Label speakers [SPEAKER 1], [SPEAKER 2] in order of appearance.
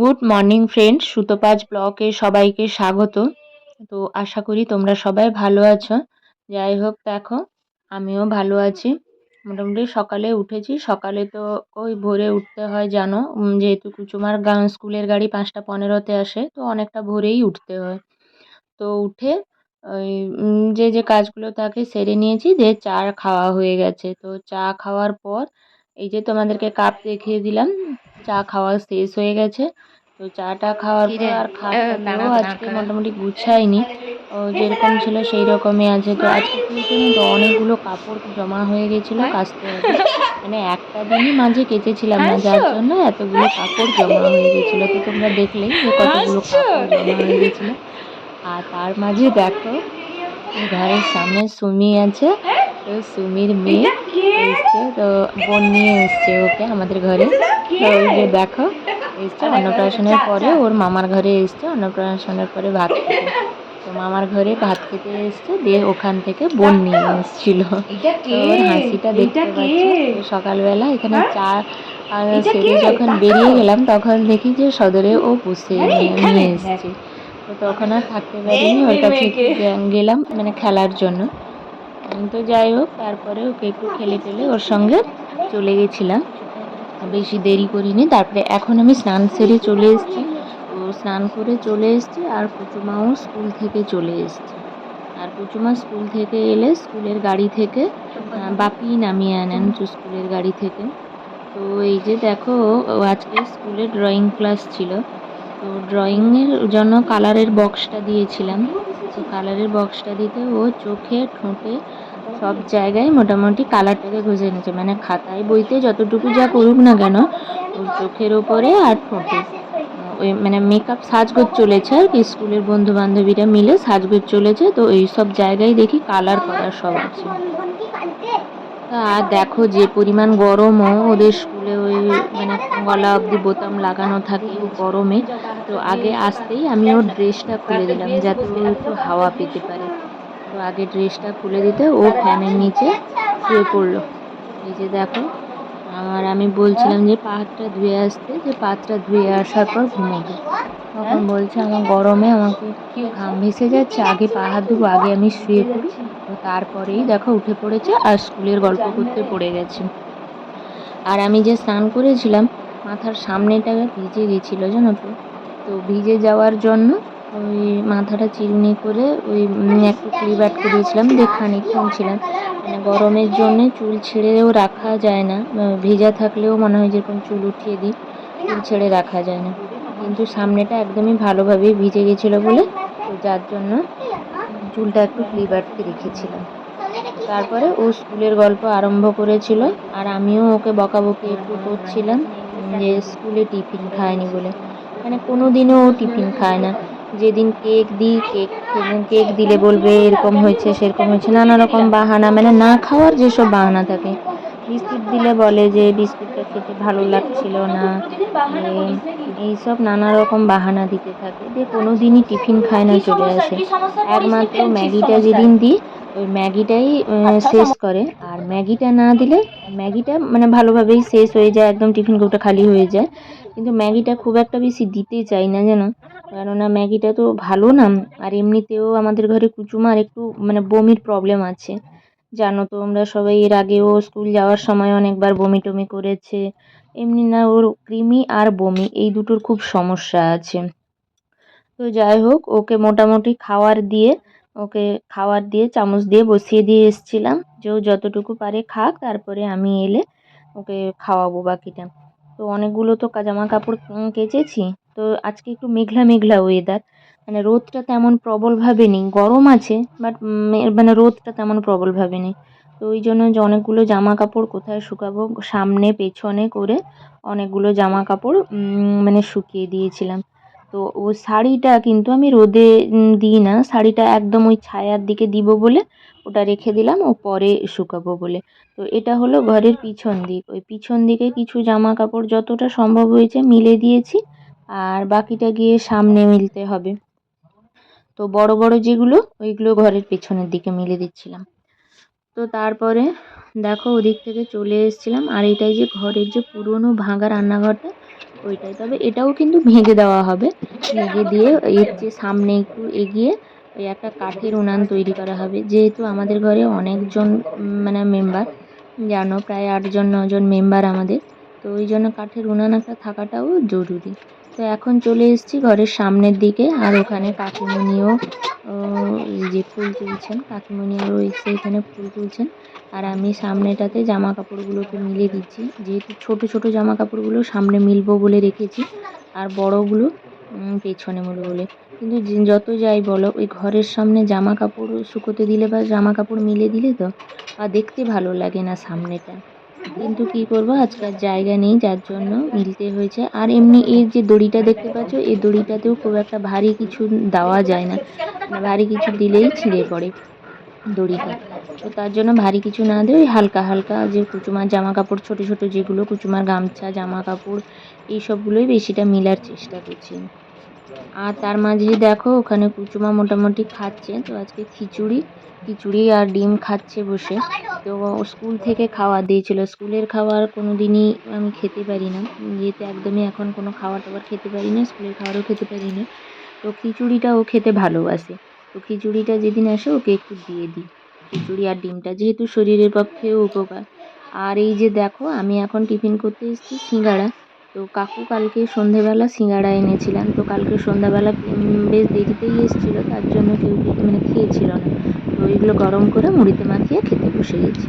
[SPEAKER 1] Good morning friends, সুতোপাজ ব্লগে সবাইকে স্বাগত। তো আশা করি তোমরা সবাই ভালো আছো। যাই হোক, দেখো আমিও ভালো আছি। মোটামুটি সকালে উঠেছি। সকালে তো ওই ভোরে উঠতে হয় জানো, যেহেতু কুচুমার স্কুলের গাড়ি 5টা 15-তে আসে, তো অনেকটা ভোরেই উঠতে হয়। তো উঠে ওই যে যে কাজগুলো থাকে সেরে নিয়েছি, যে চা খাওয়া হয়ে গেছে। তো চা খাওয়ার পর এই যে তোমাদেরকে কাপ দেখিয়ে দিলাম, চা খাওয়া শেষ হয়ে গেছে। তো চাটা খাওয়ার পর আর খাটটাকেও আজকে মোটামুটি গুছাইনি, যেরকম ছিল সেই রকমই আছে। তো আজকে কি হয়েছে জানো তো, অনেকগুলো কাপড় জমা হয়ে গেছিলো, কাচতে হবে। মানে একটা দিনই মাঝে কেচেছিলাম না, যার জন্য এতগুলো কাপড় জমা হয়ে গেছিলো। তো তোমরা দেখলেই যে কতগুলো কাপড় জমা হয়ে গেছিলো। আর তার মাঝে দেখো, এই ঘরের সামনে সুমি আছে। তো সুমির মেয়ে এসছে, তো বোন নিয়ে এসছে ওকে আমাদের ঘরে। তো ওই যে দেখো এসছে অন্নপ্রাশনের পরে, ওর মামার ঘরে এসছে অন্নপ্রাশনের পরে ভাত খেতে। তো মামার ঘরে ভাত খেতে এসছে, দিয়ে ওখান থেকে বোন নিয়ে এসছিল। তো ওর হাসিটা দেখতে পাচ্ছ। তো সকালবেলা এখানে চা সেরে যখন বেরিয়ে গেলাম, তখন দেখি যে সদরে ও বসে নিয়ে এসছে। তো তখন আর থাকতে পারিনি, ওর কাছে একটু গেলাম মানে খেলার জন্য। তো যাই হোক, তারপরে ওকে একটু খেলে টেলে ওর সঙ্গে চলে গেছিলাম। বেশি দেরি করিনি। তারপরে এখন আমি স্নান সেরে চলে এসেছি। তো স্নান করে চলে এসেছি, আর কুচুমাও স্কুল থেকে চলে এসেছে। আর কুচুমা স্কুল থেকে এলে স্কুলের গাড়ি থেকে বাপি নামিয়ে আনেন স্কুলের গাড়ি থেকে। তো এই যে দেখো, ও আজকে স্কুলে ড্রয়িং ক্লাস ছিল। তো ড্রয়িংয়ের জন্য কালারের বক্সটা দিয়েছিলাম। তো কালারের বক্সটা দিতে ও চোখে, ঠোঁটে সব জায়গায় মোটামুটি কালারটাকে ঘষে নিয়েছে। মানে খাতায় বইতে যতটুকু যা করুক না কেন, ওর চোখের ওপরে আর ঠোঁটে ওই মানে মেকআপ সাজগোজ চলেছে আর কি। স্কুলের বন্ধু বান্ধবীরা মিলে সাজগোজ চলেছে, তো এই সব জায়গায় দেখি কালার করা সব আছে। আর দেখো যে পরিমাণ গরমও ওদের স্কুলে, ওই মানে গলা অবধি বোতাম লাগানো থাকে ও গরমে। তো আগে আসতেই আমি ওর ড্রেসটা খুলে দিলাম, যাতে ও একটু হাওয়া পেতে পারে। তো আগে ড্রেসটা খুলে দিতে ও ফ্যানের নিচে শুয়ে পড়লো। এই যে দেখো, আর আমি বলছিলাম যে পা হাতটা ধুয়ে আসতে, যে পা হাতটা ধুয়ে আসার পর ঘুমোবে। তখন বলছে আমার গরমে আমাকে ঘাম ভেসে যাচ্ছে, আগে পা হাত ধুবো, আগে আমি শুয়ে পড়ি। তো তারপরেই দেখো উঠে পড়েছে আর স্কুলের গল্প করতে পড়ে গেছে। আর আমি যে স্নান করেছিলাম, মাথার সামনেটা ভিজে গেছিল জানো তো। তো ভিজে যাওয়ার জন্য ওই মাথাটা চিরুনি করে ওই একটু ক্লিপ আটকে দিয়েছিলাম, দিয়ে খানিকক্ষণ ছিলাম। মানে গরমের জন্যে চুল ছেড়েও রাখা যায় না, ভেজা থাকলেও মনে হয় যেরকম চুল উঠিয়ে দিই, চুল ছেড়ে রাখা যায় না। কিন্তু সামনেটা একদমই ভালোভাবেই ভিজে গেছিলো বলে, তো যার জন্য চুলটা একটু ক্লিপ আটকে রেখেছিলাম। তারপরে ও স্কুলের গল্প আরম্ভ করেছিল, আর আমিও ওকে বকাবকি একটু করছিলাম, যে স্কুলে টিফিন খায়নি বলে। মানে কোনো দিনও ও টিফিন খায় না। যেদিন কেক দিই, কেক দিলে বলবে এরকম হয়েছে সেরকম হয়েছে, নানা রকম বাহানা, মানে না খাওয়ার যেসব বাহানা থাকে। বিস্কুট দিলে বলে যে বিস্কুটটা খেতে ভালো লাগছিল না, এইসব নানা রকম বাহানা দিতে থাকে, দিয়ে কোনো দিনই টিফিন খায় না, চলে আসে। একমাত্র ম্যাগিটা যেদিন দিই, ওই ম্যাগিটাই শেষ করে। আর ম্যাগিটা না দিলে, ম্যাগিটা মানে ভালোভাবেই শেষ হয়ে যায়, একদম টিফিন কৌটা খালি হয়ে যায়। কিন্তু ম্যাগিটা খুব একটা বেশি দিতে চাই না যেন, কেননা ম্যাগিটা তো ভালো না। আর এমনিতেও আমাদের ঘরে কুচুমার একটু মানে বমির প্রবলেম আছে, জানো তো আমরা সবাই। এর আগেও স্কুল যাওয়ার সময় অনেকবার বমি টমি করেছে। এমনি না, ওর কৃমি আর বমি এই দুটোর খুব সমস্যা আছে। তো যাই হোক, ওকে খাওয়ার দিয়ে চামচ দিয়ে বসিয়ে দিয়ে এসছিলাম, যে ও যতটুকু পারে খাক, তারপরে আমি এলে ওকে খাওয়াবো বাকিটা। তো অনেকগুলো তো জামা কাপড় কেচেছি। তো আজকে একটু মেঘলা মেঘলা ওয়েদার, মানে রোদটা তেমন প্রবলভাবে নেই, গরম আছে বাট মানে রোদটা তেমন প্রবলভাবে নেই। তো ওই জন্য যে অনেকগুলো জামা কাপড় কোথায় শুকাবো, সামনে পেছনে করে অনেকগুলো জামা কাপড় মানে শুকিয়ে দিয়েছিলাম। তো ও শাড়িটা কিন্তু আমি রোদে দিই না, শাড়িটা একদম ওই ছায়ার দিকে দিব বলে ওটা রেখে দিলাম, ও পরে শুকাবো বলে। তো এটা হলো ঘরের পিছন দিক, ওই পিছন দিকে কিছু জামা কাপড় যতটা সম্ভব হয়েছে মিলে দিয়েছি, আর বাকিটা গিয়ে সামনে মিলতে হবে। তো বড় বড় যেগুলো, ওইগুলো ঘরের পেছনের দিকে মিলে দিচ্ছিলাম। তো তারপরে দেখো ওদিক থেকে চলে এসেছিলাম, আর এটাই যে ঘরের যে পুরনো ভাঙা রান্নাঘরটা, ওইটাই, তবে এটাও কিন্তু ভেঙে দেওয়া হবে। ভেঙে দিয়ে এর যে সামনে একটু এগিয়ে ওই একটা কাঠের উনান তৈরি করা হবে। যেহেতু আমাদের ঘরে অনেকজন মানে মেম্বার, জানো প্রায় 8 জন 9 জন মেম্বার আমাদের। তো ওই জন্য কাঠের উনান একটা থাকাটাও জরুরি। তো এখন চলে এসেছি ঘরের সামনের দিকে, আর ওখানে কাকিমুনিও এই যে ফুল তুলছেন, কাকিমুনিও এসে এখানে ফুল তুলছেন। আর আমি সামনেটাতে জামা কাপড়গুলোকে মিলে দিচ্ছি, যেহেতু ছোট ছোট জামা কাপড়গুলো সামনে মিলবো বলে রেখেছি, আর বড়গুলো পেছনে মিলবো বলে। কিন্তু যত যাই বলো, ওই ঘরের সামনে জামা কাপড় শুকোতে দিলে বা জামা কাপড় মিলে দিলে তো আর দেখতে ভালো লাগে না সামনেটা। কিন্তু কি করব, আজকাল জায়গা নেই, যার জন্য মিলতে হয়েছে। আর এমনি এই যে দড়িটা দেখতে পাচ্ছ, এই দড়িটাতেও খুব একটা ভারী কিছু দেওয়া যায় না, মানে ভারী কিছু দিলেই ছিঁড়ে পড়ে দড়িটা। তো তার জন্য ভারী কিছু না দিয়ে ওই হালকা হালকা যে কুচুমার জামা কাপড়, ছোট ছোট যেগুলো কুচুমার গামছা জামা কাপড়, এই সবগুলোই বেশিটা মিলার চেষ্টা করছি। আর তার মাঝে দেখো ওখানে কুচুমা মোটামুটি খাচ্ছে। তো আজকে খিচুড়ি খিচুড়ি আর ডিম খাচ্ছে বসে। তো স্কুল থেকে খাবার দিয়েছিল, স্কুলের খাবার কোনো দিনই আমি খেতে পারি না, যেহেতু একদমই এখন কোনো খাবার টাবার খেতে পারি না, স্কুলের খাবারও খেতে পারি না। তো খিচুড়িটা ও খেতে ভালোবাসে। তো খিচুড়িটা যেদিন আসে ওকে একটু দিয়ে দিই, খিচুড়ি আর ডিমটা যেহেতু শরীরের পক্ষেও উপকার। আর এই যে দেখো আমি এখন টিফিন করতে এসেছি সিঙ্গাড়া। তো কাকু কালকে সন্ধেবেলা সিঙ্গাড়া এনেছিলেন, তো কালকে সন্ধ্যাবেলা বেশ দেরিতেই এসেছিলো, তার জন্য কেউ মানে খেয়েছিল না। তো ওইগুলো গরম করে মুড়িতে মাখিয়ে খেতে বসে গেছি।